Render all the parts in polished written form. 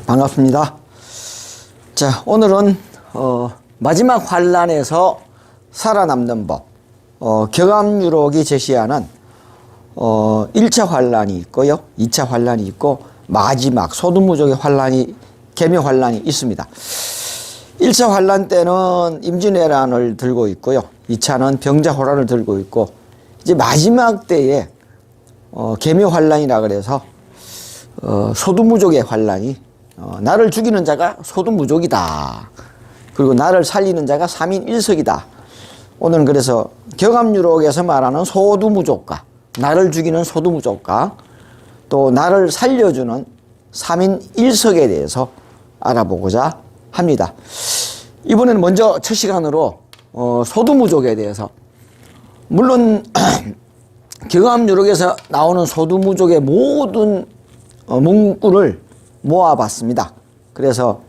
반갑습니다. 자, 오늘은 마지막 환란에서 살아남는 법, 경암유록이 제시하는 1차 환란이 있고요, 2차 환란이 있고 마지막 소두무족의 환란이, 개묘 환란이 있습니다. 1차 환란 때는 임진왜란을 들고 있고요, 2차는 병자호란을 들고 있고, 이제 마지막 때에 개묘 환란이라 그래서 소두무족의 환란이, 나를 죽이는 자가 소두무족이다. 그리고 나를 살리는 자가 3인 1석이다. 오늘은 그래서 경암유록에서 말하는 소두무족과 나를 죽이는 소두무족과 또 나를 살려주는 3인 1석에 대해서 알아보고자 합니다. 이번에는 먼저 첫 시간으로 소두무족에 대해서, 물론 경암유록에서 나오는 소두무족의 모든 문구를 모아봤습니다. 그래서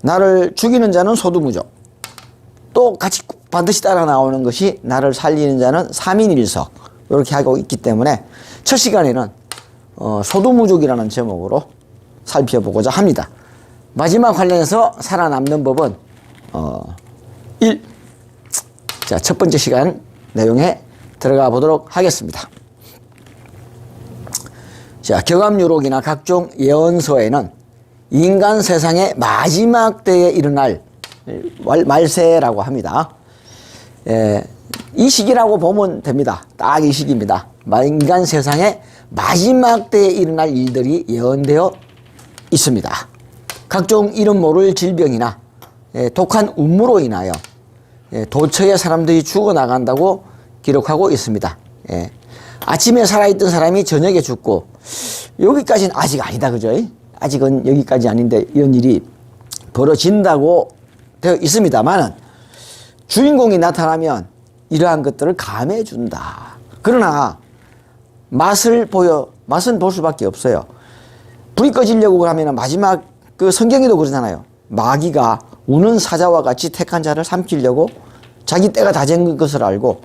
나를 죽이는 자는 소두무족, 또 같이 반드시 따라 나오는 것이 나를 살리는 자는 3인 1석, 이렇게 하고 있기 때문에 첫 시간에는 소두무족이라는 제목으로 살펴보고자 합니다. 마지막 관련해서 살아남는 법은 자, 첫 번째 시간 내용에 들어가 보도록 하겠습니다. 자, 경암유록이나 각종 예언서에는 인간 세상의 마지막 때에 일어날 말세라고 합니다. 이 시기라고 보면 됩니다. 딱 이 시기입니다. 인간 세상의 마지막 때에 일어날 일들이 예언되어 있습니다. 각종 이름 모를 질병이나 독한 음모로 인하여 도처에 사람들이 죽어나간다고 기록하고 있습니다. 아침에 살아있던 사람이 저녁에 죽고, 여기까지는 아직 아니다, 그죠? 아직은 여기까지 아닌데 이런 일이 벌어진다고 되어 있습니다만, 주인공이 나타나면 이러한 것들을 감해 준다. 그러나 맛은 볼 수밖에 없어요. 불이 꺼지려고 하면 마지막, 그 성경에도 그러잖아요. 마귀가 우는 사자와 같이 택한 자를 삼키려고 자기 때가 다 된 것을 알고,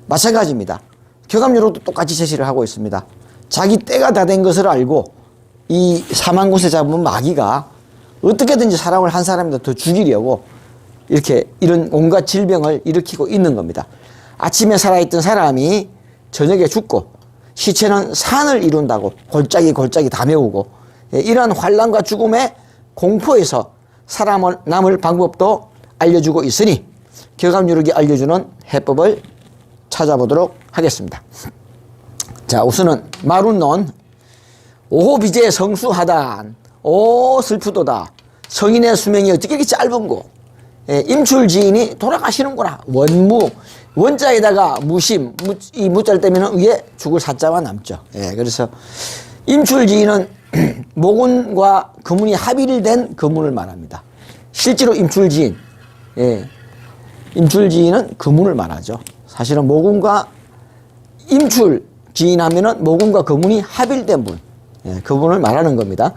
마찬가지입니다. 경암유록도 똑같이 제시를 하고 있습니다. 자기 때가 다 된 것을 알고 이 사망 곳에 잡은 마귀가 어떻게든지 사람을 한 사람이라도 더 죽이려고 이렇게 이런 온갖 질병을 일으키고 있는 겁니다. 아침에 살아있던 사람이 저녁에 죽고, 시체는 산을 이룬다고 골짜기 다 메우고, 이러한 환란과 죽음의 공포에서 살아남을 방법도 알려주고 있으니 경암유록이 알려주는 해법을 찾아보도록 하겠습니다. 자, 우선은 마룬론, 오호비제 성수하단, 오 슬프도다. 성인의 수명이 어떻게 이렇게 짧은고. 임출지인이 돌아가시는구나. 원무, 원자에다가 무심, 이 무자를 떼면 위에 죽을 사자만 남죠. 그래서 임출지인은 모군과 금운이 합일된 금운을 말합니다. 실제로 임출지인, 임출지인은 금운을 말하죠. 사실은 모군과 임출지인 하면은 모군과 금운이 합일된 분, 그분을 말하는 겁니다.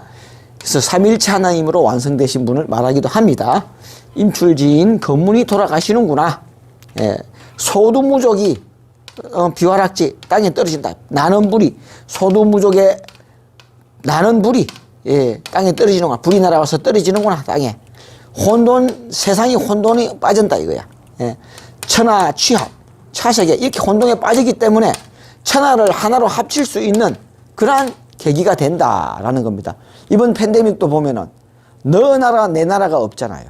그래서 삼일체 하나님으로 완성되신 분을 말하기도 합니다. 임출지인 금운이 돌아가시는구나. 소두무족이 비화락지 땅에 떨어진다. 나는 불이, 소두무족의 나는 불이 땅에 떨어지는구나. 불이 날아와서 떨어지는구나, 땅에. 혼돈, 세상이 혼돈이 빠진다 이거야. 천하 취합, 차sek에 이렇게 혼돈에 빠지기 때문에 천하를 하나로 합칠 수 있는 그러한 계기가 된다라는 겁니다. 이번 팬데믹도 보면은 너 나라 내 나라가 없잖아요.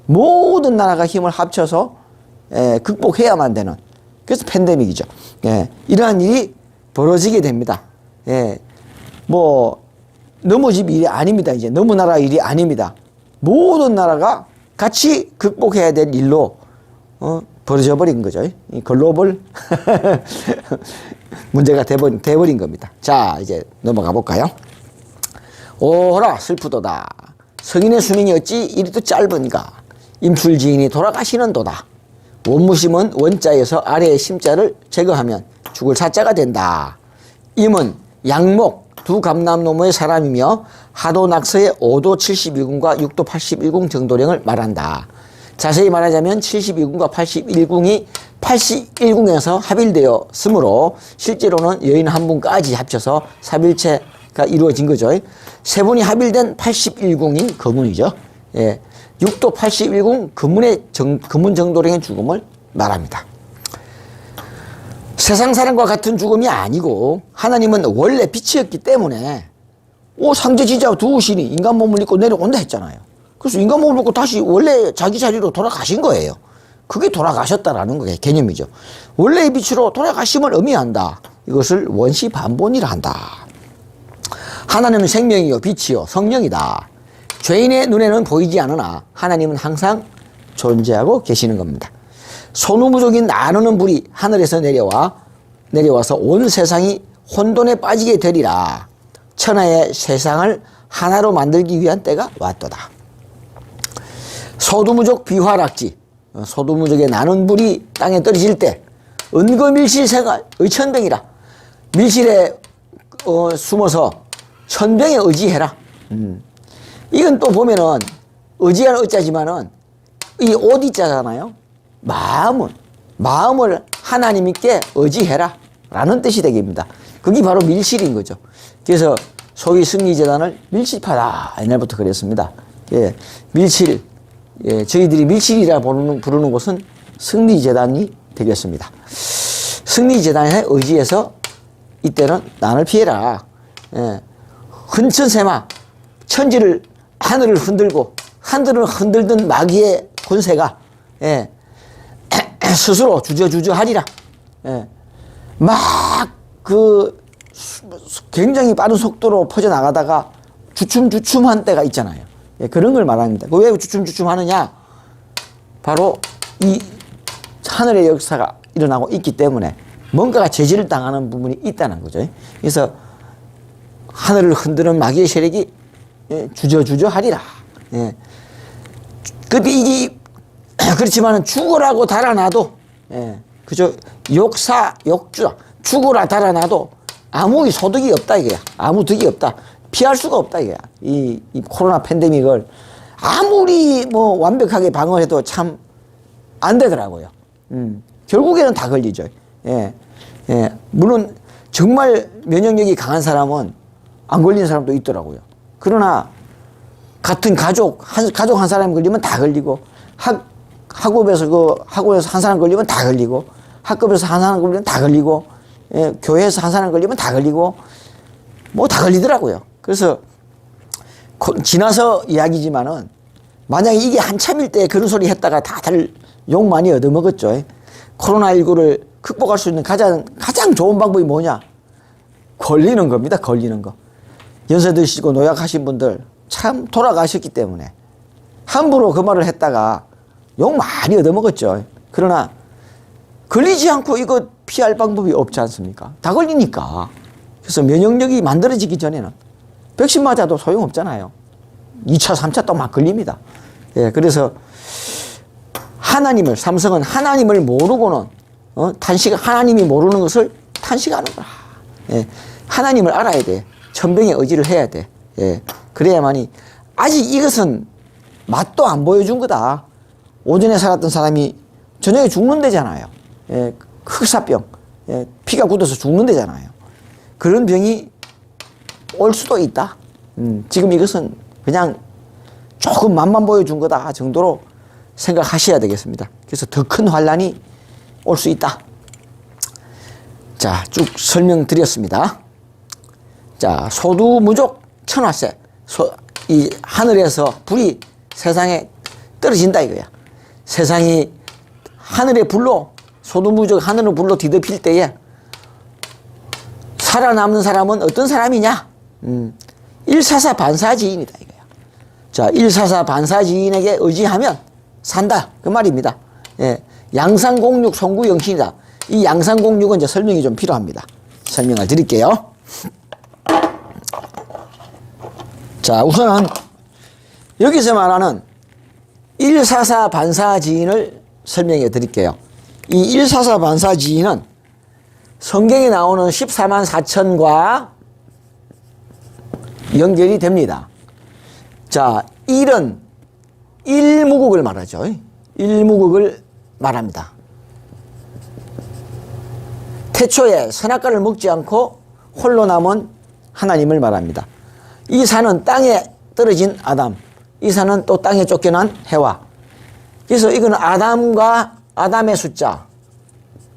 모든 나라가 힘을 합쳐서 극복해야만 되는, 그래서 팬데믹이죠. 이러한 일이 벌어지게 됩니다. 뭐 너무 집 일이 아닙니다. 이제 너무 나라 일이 아닙니다. 모든 나라가 같이 극복해야 될 일로 벌어져 버린 거죠. 이 글로벌 문제가 돼버린 겁니다. 자, 이제 넘어가 볼까요? 오호라 슬프도다. 성인의 수명이 어찌 이리도 짧은가. 임출지인이 돌아가시는도다. 원무심은 원자에서 아래의 심자를 제거하면 죽을 사자가 된다. 임은 양목 두 감남노무의 사람이며 하도 낙서의 5도 72궁과 6도 81궁 정도령을 말한다. 자세히 말하자면 72궁과 81궁이 81궁에서 합일되었으므로 실제로는 여인 한 분까지 합쳐서 3일체 이루어진 거죠. 세 분이 합일된 81궁인 거문이죠. 예. 6도 81궁 거문 정도령의 죽음을 말합니다. 세상 사람과 같은 죽음이 아니고 하나님은 원래 빛이었기 때문에 상제지자 두 신이 인간 몸을 입고 내려온다 했잖아요. 그래서 인간 몸을 입고 다시 원래 자기 자리로 돌아가신 거예요. 그게 돌아가셨다라는 게 개념이죠. 원래의 빛으로 돌아가심을 의미한다. 이것을 원시 반본이라 한다. 하나님은 생명이요 빛이요 성령이다. 죄인의 눈에는 보이지 않으나 하나님은 항상 존재하고 계시는 겁니다. 소누무적인 나누는 불이 하늘에서 내려와서 온 세상이 혼돈에 빠지게 되리라. 천하의 세상을 하나로 만들기 위한 때가 왔도다. 소두무적 비화락지, 소두무적의 나눈 불이 땅에 떨어질 때 은거밀실세가 의천병이라. 밀실에 숨어서 천병에 의지해라. 이건 또 보면은 의지하는 의자지만은 이 오디자잖아요. 마음을 하나님께 의지해라 라는 뜻이 되겠습니다. 그게 바로 밀실인 거죠. 그래서 소위 승리재단을 밀실파다 옛날부터 그랬습니다. 예, 밀실, 예, 저희들이 밀실이라 부르는 곳은 승리재단이 되겠습니다. 승리재단에 의지해서 이때는 난을 피해라. 예, 흔천세마 천지를 하늘을 흔들고 하늘을 흔들던 마귀의 권세가 예, 스스로 주저하리라. 예, 굉장히 빠른 속도로 퍼져나가다가 주춤주춤한 때가 있잖아요. 예, 그런 걸 말합니다. 왜 주춤주춤 하느냐? 바로 이 하늘의 역사가 일어나고 있기 때문에 뭔가가 제지를 당하는 부분이 있다는 거죠. 그래서 하늘을 흔드는 마귀의 세력이 주저하리라. 예. 이게 그렇지만은 죽으라고 달아놔도 그저 욕주라. 죽으라 달아놔도 아무 소득이 없다 이거야. 아무 득이 없다. 피할 수가 없다 이거야. 이 코로나 팬데믹을 아무리 완벽하게 방어해도 참 안 되더라고요. 결국에는 다 걸리죠. 예. 물론 정말 면역력이 강한 사람은 안 걸리는 사람도 있더라고요. 그러나 같은 가족 한 사람 걸리면 다 걸리고 학업에서 한 사람 걸리면 다 걸리고 학급에서 한 사람 걸리면 다 걸리고 교회에서 한 사람 걸리면 다 걸리고 다 걸리더라고요. 그래서 지나서 이야기지만은 만약에 이게 한참일 때 그런 소리 했다가 다들 욕 많이 얻어먹었죠. 코로나19를 극복할 수 있는 가장 좋은 방법이 뭐냐? 걸리는 겁니다. 걸리는 거. 연세 드시고 노약하신 분들 참 돌아가셨기 때문에 함부로 그 말을 했다가 욕 많이 얻어먹었죠. 그러나 걸리지 않고 이거 피할 방법이 없지 않습니까? 다 걸리니까. 그래서 면역력이 만들어지기 전에는 백신 맞아도 소용없잖아요. 2차, 3차 또 막 걸립니다. 예, 그래서 삼성은 하나님을 모르고는 하나님이 모르는 것을 탄식하는 거야. 예, 하나님을 알아야 돼. 천병의 의지를 해야 돼. 예, 그래야만이 아직 이것은 맛도 안 보여준 거다. 오전에 살았던 사람이 저녁에 죽는다잖아요. 예, 흑사병, 예, 피가 굳어서 죽는다잖아요. 그런 병이 올 수도 있다. 지금 이것은 그냥 조금 맛만 보여준 거다 정도로 생각하셔야 되겠습니다. 그래서 더 큰 환란이 올 수 있다. 자, 쭉 설명드렸습니다. 자, 소두무족 천화세. 이 하늘에서 불이 세상에 떨어진다 이거야. 세상이 하늘의 불로, 소두무족 하늘의 불로 뒤덮일 때에 살아남는 사람은 어떤 사람이냐? 144 반사지인이다 이거야. 자, 144 반사지인에게 의지하면 산다 그 말입니다. 예, 양상공육 송구영신이다. 이 양상공육은 이제 설명이 좀 필요합니다. 설명을 드릴게요. 자, 우선은 여기서 말하는 144 반사지인을 설명해 드릴게요. 이 144 반사지인은 성경에 나오는 14만 4천과 연결이 됩니다. 자, 1은 일무국을 말하죠. 일무국을 말합니다. 태초에 선악과를 먹지 않고 홀로 남은 하나님을 말합니다. 이 산은 땅에 떨어진 아담, 이 산은 또 땅에 쫓겨난 해와. 그래서 이거는 아담의 숫자,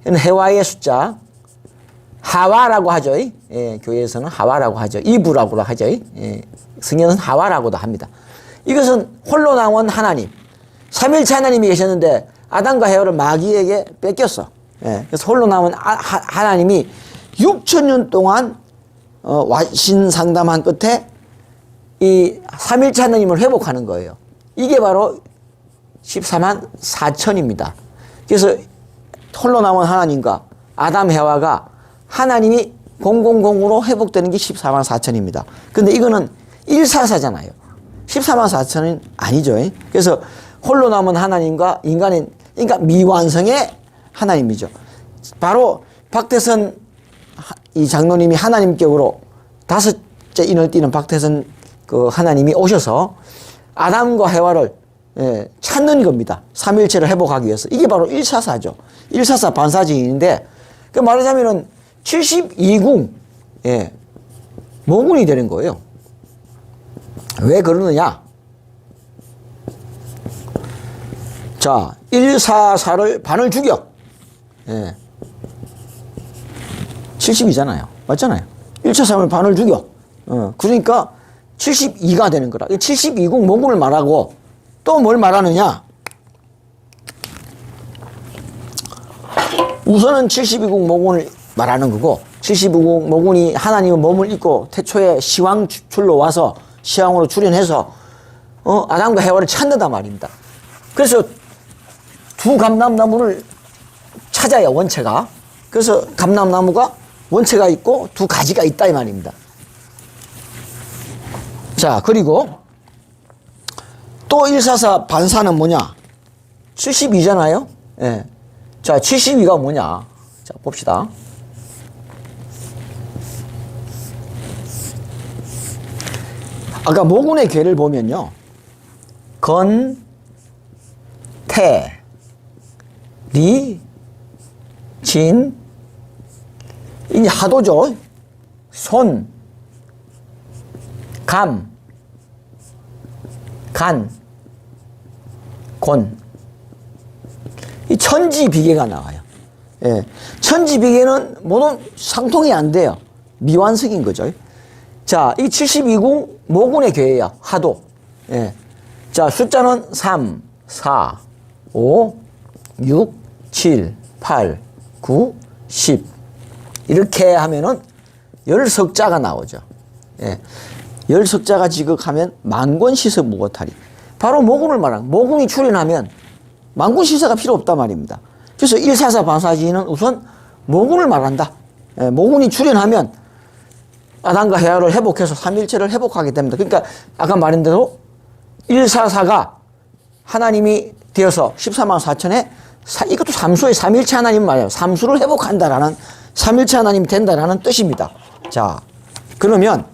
해와의 숫자, 하와라고 하죠. 예, 교회에서는 하와라고 하죠. 이브라고도 하죠. 예, 성경은 하와라고도 합니다. 이것은 홀로 나온 하나님, 삼일체 하나님이 계셨는데 아담과 해와를 마귀에게 뺏겼어. 예, 그래서 홀로 나온 하나님이 6,000년 동안 신상담한 끝에 이 삼일체 하나님을 회복하는 거예요. 이게 바로 14만 4천입니다. 그래서 홀로 남은 하나님과 아담 해와가 하나님이 000으로 회복되는 게 14만 4천입니다. 근데 이거는 144잖아요. 14만 4천은 아니죠. 그래서 홀로 남은 하나님과 인간인, 그러니까 미완성의 하나님이죠. 바로 박태선 이 장로님이 하나님격으로 5째 인을 띠는 박태선 그 하나님이 오셔서 아담과 해와를 찾는 겁니다. 삼일체를 회복하기 위해서. 이게 바로 144죠. 144 반사지인데, 그 말하자면은 72궁, 모군이 되는 거예요. 왜 그러느냐? 자, 144를 반을 죽여. 70이잖아요. 맞잖아요. 143을 반을 죽여. 그러니까 72가 되는 거라. 72궁 모군을 말하고 또 뭘 말하느냐? 우선은 72궁 모군을 말하는 거고, 72궁 모군이 하나님의 몸을 입고 태초에 시황출로 와서 시황으로 출현해서 아담과 해와를 찾는단 말입니다. 그래서 두 감람나무를 찾아요, 원체가. 그래서 감람나무가 원체가 있고 두 가지가 있다 이 말입니다. 자, 그리고 또 144 반사는 뭐냐? 72잖아요? 예. 자, 72가 뭐냐? 자, 봅시다. 아까 모군의 괴를 보면요. 건, 태, 리, 진, 이게 하도죠. 손, 감, 간, 곤. 이 천지비계가 나와요. 예. 천지비계는 모든 상통이 안 돼요. 미완성인 거죠. 자, 이 72궁 모군의 괴예요. 하도. 예. 자, 숫자는 3, 4, 5, 6, 7, 8, 9, 10. 이렇게 하면은 10석자가 나오죠. 예. 10석자가 지극하면 만권시서 무거탈이. 바로 모군을 말하는, 모군이 출현하면 만군시서가 필요 없단 말입니다. 그래서 144 반사지는 우선 모군을 말한다. 예, 모군이 출현하면 아담과 해와를 회복해서 삼일체를 회복하게 됩니다. 그러니까 아까 말한 대로 144가 하나님이 되어서 14만 4천에 이것도 삼수의 삼일체 하나님 말이에요. 삼수를 회복한다라는, 삼일체 하나님이 된다라는 뜻입니다. 자, 그러면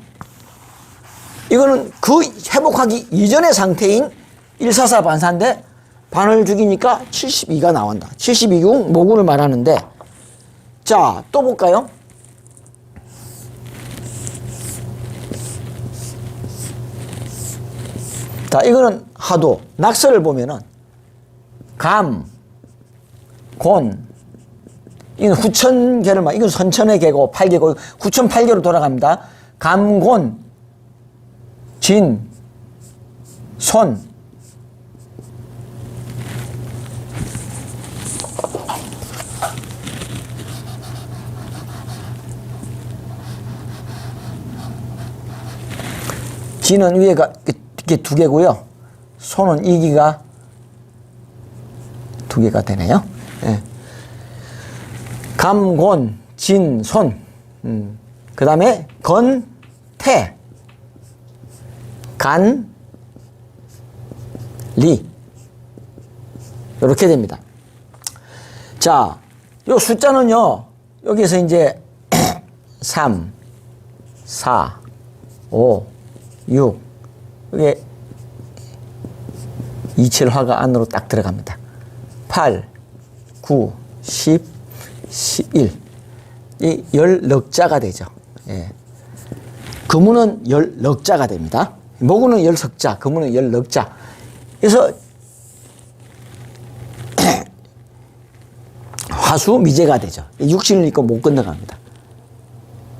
이거는 그 회복하기 이전의 상태인 144 반사인데 반을 죽이니까 72가 나온다. 72궁 모군을 말하는데, 자, 또 볼까요? 자, 이거는 하도, 낙서를 보면은 감, 곤, 이건 후천계를 말, 이건 선천의 계고 8계고 후천 8계로 돌아갑니다. 감, 곤, 진, 손. 진은 위에가 이렇게 2개고요. 손은 이기가 2개가 되네요. 예. 감, 곤, 진, 손. 그 다음에 건, 태, 간, 리. 이렇게 됩니다. 자, 요 숫자는요, 여기서 이제 3, 4, 5, 6. 이게 27화가 안으로 딱 들어갑니다. 8, 9, 10, 11. 이 10넉자가 되죠. 예. 금운은 열넉자가 됩니다. 목운은 열석자, 금운은 열넉자. 그래서 화수 미제가 되죠. 육신을 입고 못 건너갑니다.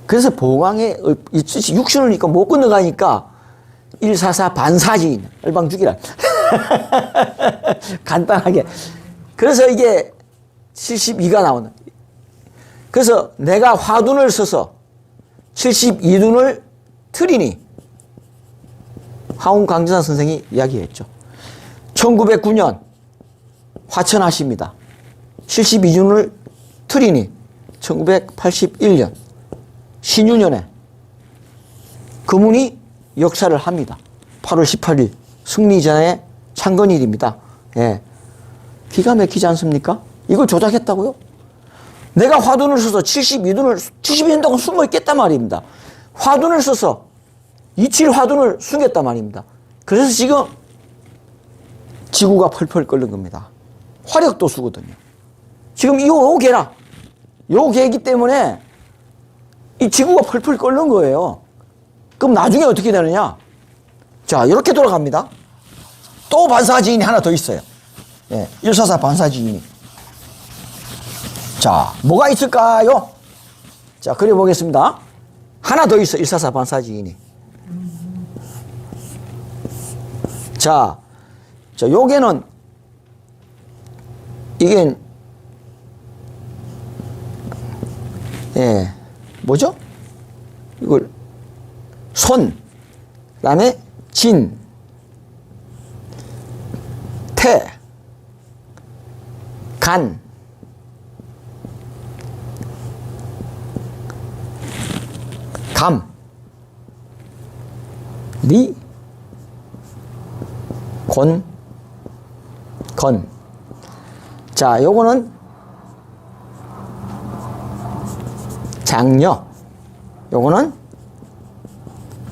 그래서 보강에 육신을 입고 못 건너가니까 144 반사지인 얼방 죽이라. 간단하게. 그래서 이게 72가 나오는. 그래서 내가 화둔을 써서 72dun을 트리니 하웅 강진사 선생이 이야기했죠. 1909년 화천하십니다. 72dun을 트리니 1981년 신유년에 금운이 역사를 합니다. 8월 18일 승리전의 창건일입니다. 예. 기가 막히지 않습니까? 이걸 조작했다고요? 내가 화둔을 써서 72년 동안 숨어 있겠단 말입니다. 화둔을 써서 27 화둔을 숨겼단 말입니다. 그래서 지금 지구가 펄펄 끓는 겁니다. 화력도수거든요. 지금 요 개라. 요 개이기 때문에 이 지구가 펄펄 끓는 거예요. 그럼 나중에 어떻게 되느냐? 자, 이렇게 돌아갑니다. 또 반사지인이 하나 더 있어요. 예, 144 반사지인이. 자, 뭐가 있을까요? 자, 그려보겠습니다. 하나 더 있어, 144 반사지인이. 자, 요게는, 이게, 예, 뭐죠? 이걸, 손, 그 다음에 진, 태, 간, 감, 리, 곤, 건. 자, 요거는 장녀, 요거는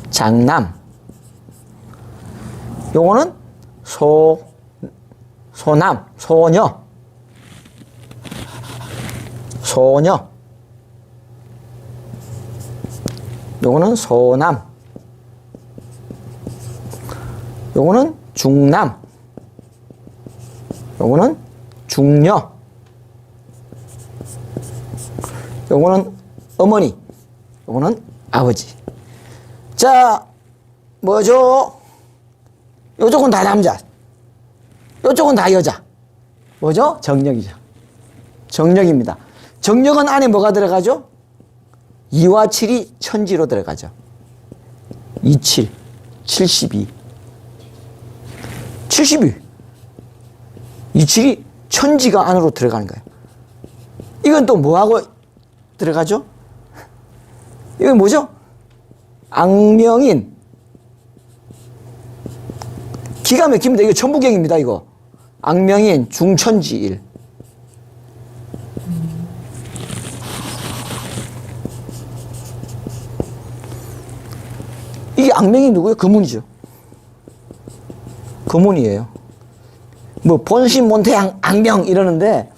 장남, 요거는 소남, 소녀, 요거는 소남, 요거는 중남, 요거는 중녀, 요거는 어머니, 요거는 아버지. 자, 뭐죠? 요쪽은 다 남자, 요쪽은 다 여자. 뭐죠? 정력이죠. 정력입니다. 정력은 안에 뭐가 들어가죠? 2와 7이 천지로 들어가죠. 27, 72. 72. 27이 천지가 안으로 들어가는 거예요. 이건 또 뭐하고 들어가죠? 이건 뭐죠? 악명인. 기가 막힙니다. 이거 천부경입니다, 이거. 악명인 중천지일. 이게 악명이 누구예요? 금운이죠. 금운이에요. 뭐 본신 몬태 악명 이러는데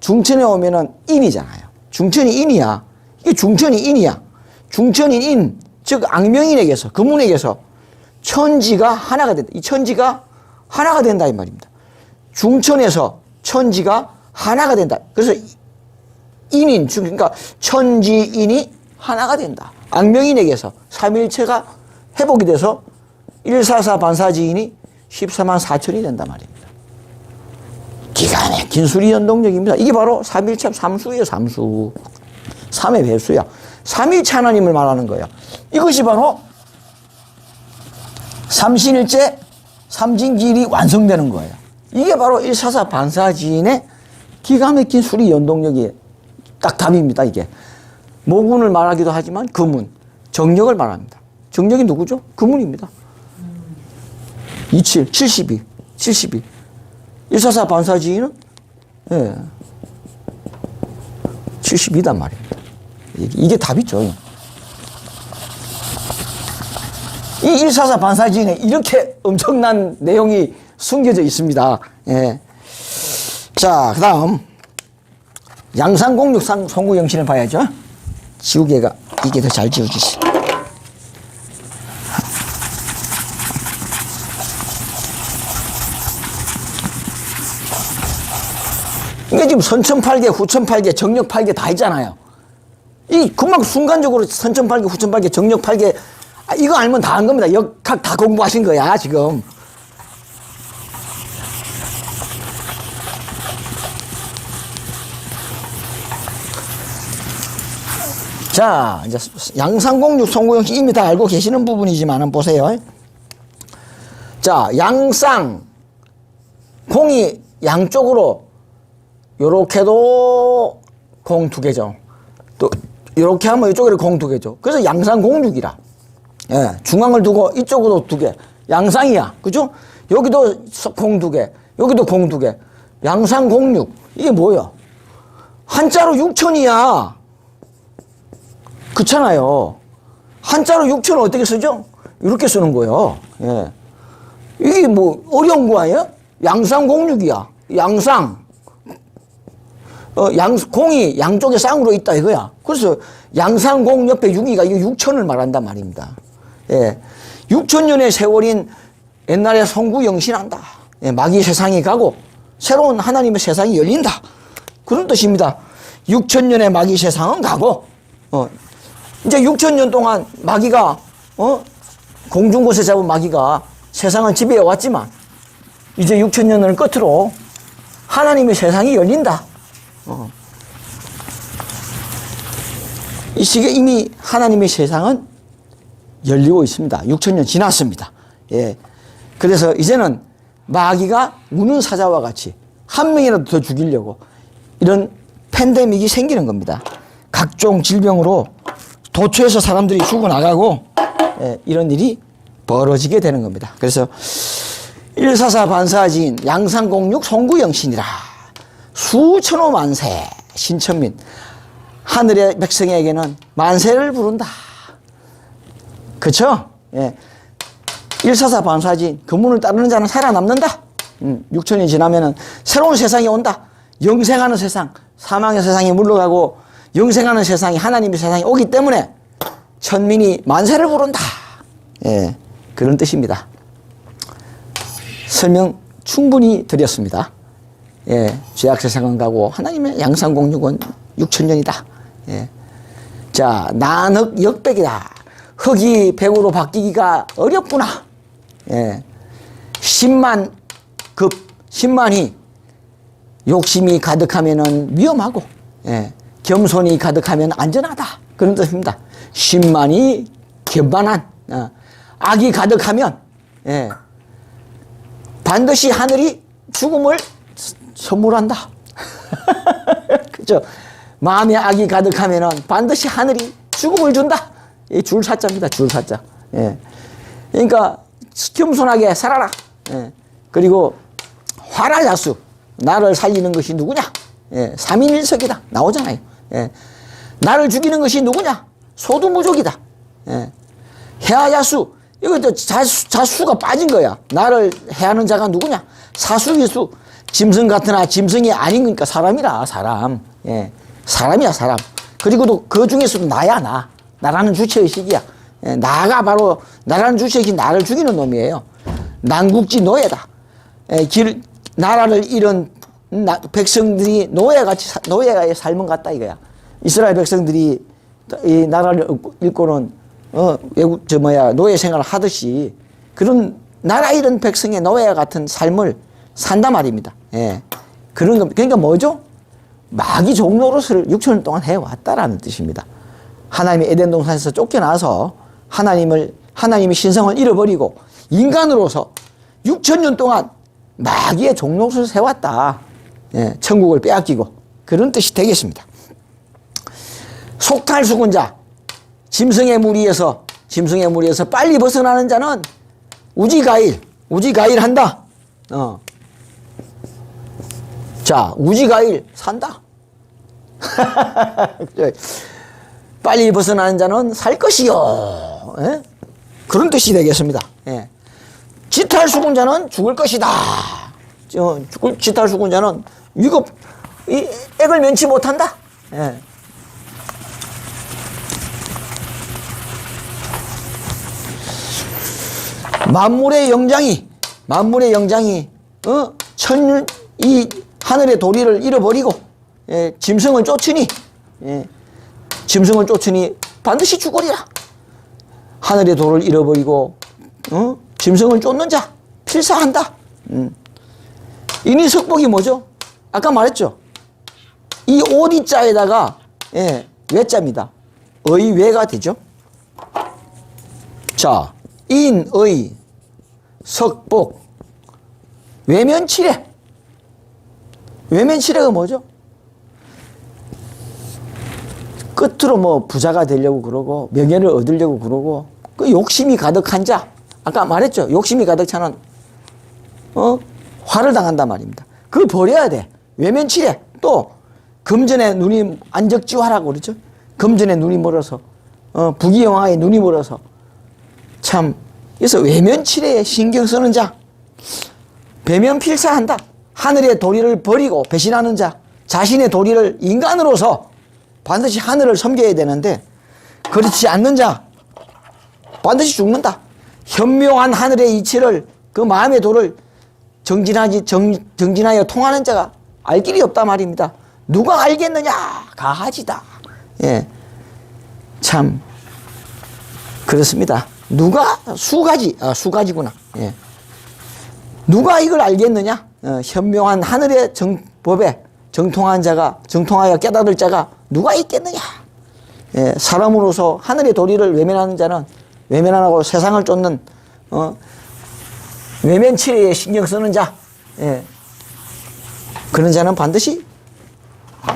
중천에 오면은 인이잖아요. 중천이 인이야. 이게 중천이 인이야. 중천인 인, 즉 악명인에게서, 금운에게서 천지가 하나가 된다. 이 천지가 하나가 된다 이 말입니다. 중천에서 천지가 하나가 된다. 그래서 인인, 그러니까 천지인이 하나가 된다. 악명인에게서 삼일체가 회복이 돼서 144 반사지인이 14만 4천이 된단 말입니다. 기가 막힌 수리 연동력입니다. 이게 바로 삼일체 삼수예요, 삼수. 3의 배수야. 삼일체 하나님을 말하는 거예요. 이것이 바로 삼신일체 삼진길이 완성되는 거예요. 이게 바로 144 반사지인의 기가 막힌 수리 연동력이 딱 답입니다, 이게. 모군을 말하기도 하지만 금운, 정력을 말합니다. 정력이 누구죠? 금운입니다. 27, 72, 72. 144 반사지인은, 예, 72단 말입니다. 이게 답이죠. 이 144 반사지인에 이렇게 엄청난 내용이 숨겨져 있습니다. 예. 자, 그 다음, 양상공육상 송구영신을 봐야죠. 지우개가 이게 더 잘 지워지지. 이게 지금 선천팔계, 후천팔계, 정력팔계 다 있잖아요. 이 금방 순간적으로 선천팔계, 후천팔계, 정력팔계 이거 알면 다 한 겁니다. 역학 다 공부하신 거야 지금. 자, 이제 양상공육, 송구형식 이미 다 알고 계시는 부분이지만 보세요. 자, 양상 공이 양쪽으로 요렇게도 공 두 개죠. 또 요렇게 하면 이쪽으로 공 두 개죠. 그래서 양상공육이라. 예, 중앙을 두고 이쪽으로 두 개. 양상이야. 그죠? 여기도 공 두 개. 여기도 공 두 개. 양상공육. 이게 뭐야? 한자로 육천이야. 그렇잖아요. 한자로 육천을 어떻게 쓰죠? 이렇게 쓰는 거예요. 예. 이게 뭐 어려운 거 아니에요? 양상공육이야. 양상. 공이 양쪽에 쌍으로 있다 이거야. 그래서 양상공 옆에 육이가 이거 육천을 말한단 말입니다. 예. 6천년의 세월인 옛날에 성구영신한다. 예. 마귀 세상이 가고 새로운 하나님의 세상이 열린다. 그런 뜻입니다. 6천년의 마귀 세상은 가고 이제 6천년 동안 마귀가 공중곳에 잡은 마귀가 세상을 지배해 왔지만 이제 6천년을 끝으로 하나님의 세상이 열린다. 이 시기에 이미 하나님의 세상은 열리고 있습니다. 6천년 지났습니다. 예. 그래서 이제는 마귀가 우는 사자와 같이 한 명이라도 더 죽이려고 이런 팬데믹이 생기는 겁니다. 각종 질병으로 도처에서 사람들이 죽어나가고 이런 일이 벌어지게 되는 겁니다. 그래서 144 반사지인 양상공육 송구영신이라 수천호 만세 신천민 하늘의 백성에게는 만세를 부른다. 그쵸? 예. 144 반사지인 그 문을 따르는 자는 살아남는다. 6천이 지나면은 새로운 세상이 온다. 영생하는 세상, 사망의 세상이 물러가고 영생하는 세상이 하나님의 세상이 오기 때문에 천민이 만세를 부른다. 예, 그런 뜻입니다. 설명 충분히 드렸습니다. 예, 죄악 세상은 가고 하나님의 양상공육은 6천년이다. 예. 자, 난흙 역백이다. 흙이 백으로 바뀌기가 어렵구나. 예. 10만 급, 10만이 욕심이 가득하면은 위험하고, 예. 겸손이 가득하면 안전하다. 그런 뜻입니다. 10만이 견반한, 악이 가득하면, 예. 반드시 하늘이 죽음을 선물한다. 그죠? 마음에 악이 가득하면은 반드시 하늘이 죽음을 준다. 이 줄사자입니다. 줄사자. 예. 그러니까 겸손하게 살아라. 예. 그리고 화라야수. 나를 살리는 것이 누구냐? 예. 3인일석이다. 나오잖아요. 예. 나를 죽이는 것이 누구냐? 소두무족이다. 예. 해하야수. 이것도 자수가 빠진 거야. 나를 해하는 자가 누구냐? 사수기수. 짐승 같으나 짐승이 아닌 거니까 사람이라, 사람. 예. 사람이야, 사람. 그리고 또 그 중에서도 나야, 나. 나라는 주체의식이야. 예. 나가 바로, 나라는 주체의식이 나를 죽이는 놈이에요. 난국지 노예다. 예. 나라를 잃은 백성들이 노예가의 삶은 같다, 이거야. 이스라엘 백성들이 이 나라를 잃고는, 노예 생활을 하듯이 그런 나라 잃은 백성의 노예와 같은 삶을 산단 말입니다. 예. 그런 거, 그러니까 뭐죠? 마귀 종노릇을 6천 년 동안 해왔다라는 뜻입니다. 하나님의 에덴 동산에서 쫓겨나서 하나님의 신성을 잃어버리고 인간으로서 6천 년 동안 마귀의 종노릇을 세웠다. 예. 천국을 빼앗기고 그런 뜻이 되겠습니다. 속탈수군자, 짐승의 무리에서 빨리 벗어나는 자는 우지가일 한다. 자, 우지가일 산다. 빨리 벗어나는 자는 살 것이요. 예? 그런 뜻이 되겠습니다. 예. 지탈수군자는 죽을 것이다. 지탈수군자는 액을 면치 못한다. 예. 만물의 영장이 하늘의 도리를 잃어버리고 예, 짐승을 쫓으니 예, 짐승을 쫓으니 반드시 죽으리라. 하늘의 도를 잃어버리고 짐승을 쫓는 자 필사한다. 이니 석복이 뭐죠? 아까 말했죠. 이 오디자에다가 예, 외자입니다. 의외가 되죠. 자, 인의 석복 외면치레. 외면치레가 뭐죠? 끝으로 뭐 부자가 되려고 그러고 명예를 얻으려고 그러고 그 욕심이 가득한 자. 아까 말했죠. 욕심이 가득 차는 화를 당한단 말입니다. 그걸 버려야 돼. 외면치레. 또 금전에 눈이 안적지화라고 그러죠. 금전에 눈이 멀어서 부귀영화에 눈이 멀어서 참 그래서 외면치레에 신경 쓰는 자 배면필사한다. 하늘의 도리를 버리고 배신하는 자 자신의 도리를 인간으로서 반드시 하늘을 섬겨야 되는데 그렇지 않는 자 반드시 죽는다. 현명한 하늘의 이치를 그 마음의 도를 정진하여 통하는 자가 알 길이 없다 말입니다. 누가 알겠느냐? 가하지다. 예, 참 그렇습니다. 누가 수가지구나. 예. 누가 이걸 알겠느냐? 현명한 하늘의 법에 정통하여 깨달을 자가 누가 있겠느냐? 예, 사람으로서 하늘의 도리를 외면하는 자는 외면하고 세상을 쫓는 외면치레에 신경 쓰는 자, 예, 그런 자는 반드시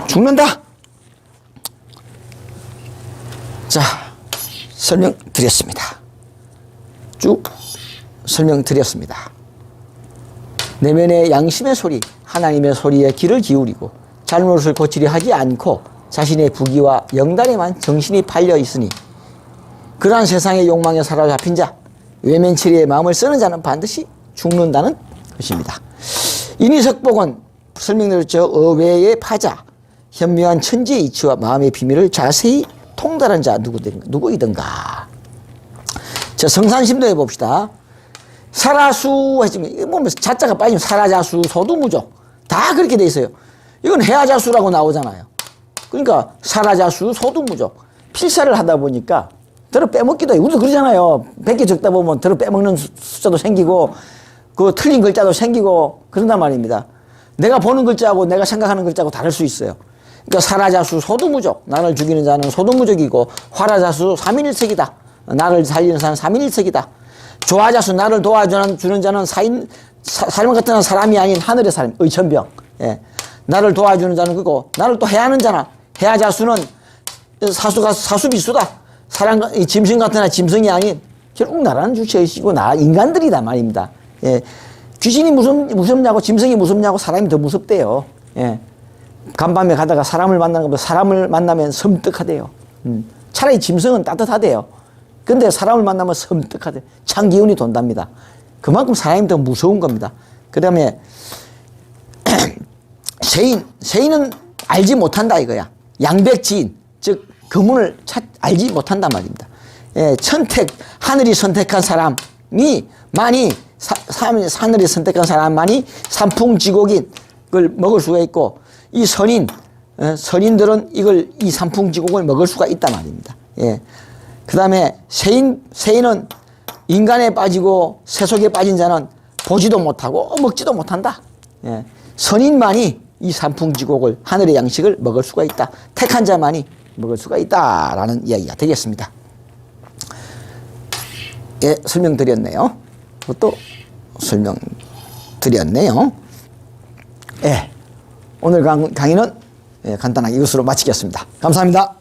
죽는다. 자, 설명드렸습니다. 쭉 설명드렸습니다. 내면의 양심의 소리, 하나님의 소리에 귀를 기울이고 잘못을 고치려 하지 않고 자신의 부귀와 영달에만 정신이 팔려 있으니 그러한 세상의 욕망에 사로잡힌 자, 외면치리의 마음을 쓰는 자는 반드시 죽는다는 것입니다. 이니 석복은 설명드렸죠. 어외의 파자, 현명한 천지의 이치와 마음의 비밀을 자세히 통달한 자 누구이든가. 자, 성산심도해 봅시다. 사라수 하시면 뭐 자자가 빠지면 사라자수 소두무족 다 그렇게 돼 있어요. 이건 해아자수라고 나오잖아요. 그러니까 사라자수 소두무족 필사를 하다 보니까 들어 빼먹기도 해요. 우리도 그러잖아요. 100개 적다 보면 들어 빼먹는 숫자도 생기고 그 틀린 글자도 생기고 그런단 말입니다. 내가 보는 글자하고 내가 생각하는 글자하고 다를 수 있어요. 그러니까 사라자수 소두무족 나를 죽이는 자는 소두무족이고 화라자수 삼인일색이다. 나를 살리는 자는 삼인일색이다. 조화자수 나를 도와주는 자는 사람 같은 사람이 아닌 하늘의 사람 의천병. 예. 나를 도와주는 자는 그거 나를 또 해하는 자나 해하자수는 사수비수다. 짐승 같으나 짐승이 아닌 결국 나라는 주체이시고 인간들이다 말입니다. 예. 귀신이 무섭냐고 짐승이 무섭냐고 사람이 더 무섭대요. 예. 간밤에 가다가 사람을 만나는 것보다 사람을 만나면 섬뜩하대요. 차라리 짐승은 따뜻하대요. 근데 사람을 만나면 섬뜩하대요. 찬 기운이 돈답니다. 그만큼 사람이 더 무서운 겁니다. 그 다음에 세인은 알지 못한다 이거야. 양백지인 즉 그문을 알지 못한단 말입니다. 예, 하늘이 선택한 사람이 하늘이 선택한 사람만이 삼풍지곡인 걸 먹을 수가 있고 이 선인들은 이 삼풍지곡을 먹을 수가 있단 말입니다. 예. 그 다음에 세인은 인간에 빠지고 세속에 빠진 자는 보지도 못하고 먹지도 못한다. 예. 선인만이 이 삼풍지곡을 하늘의 양식을 먹을 수가 있다. 택한 자만이 먹을 수가 있다라는 이야기가 되겠습니다. 예, 설명드렸네요. 그것도 설명드렸네요. 예, 오늘 강의는 간단하게 이것으로 마치겠습니다. 감사합니다.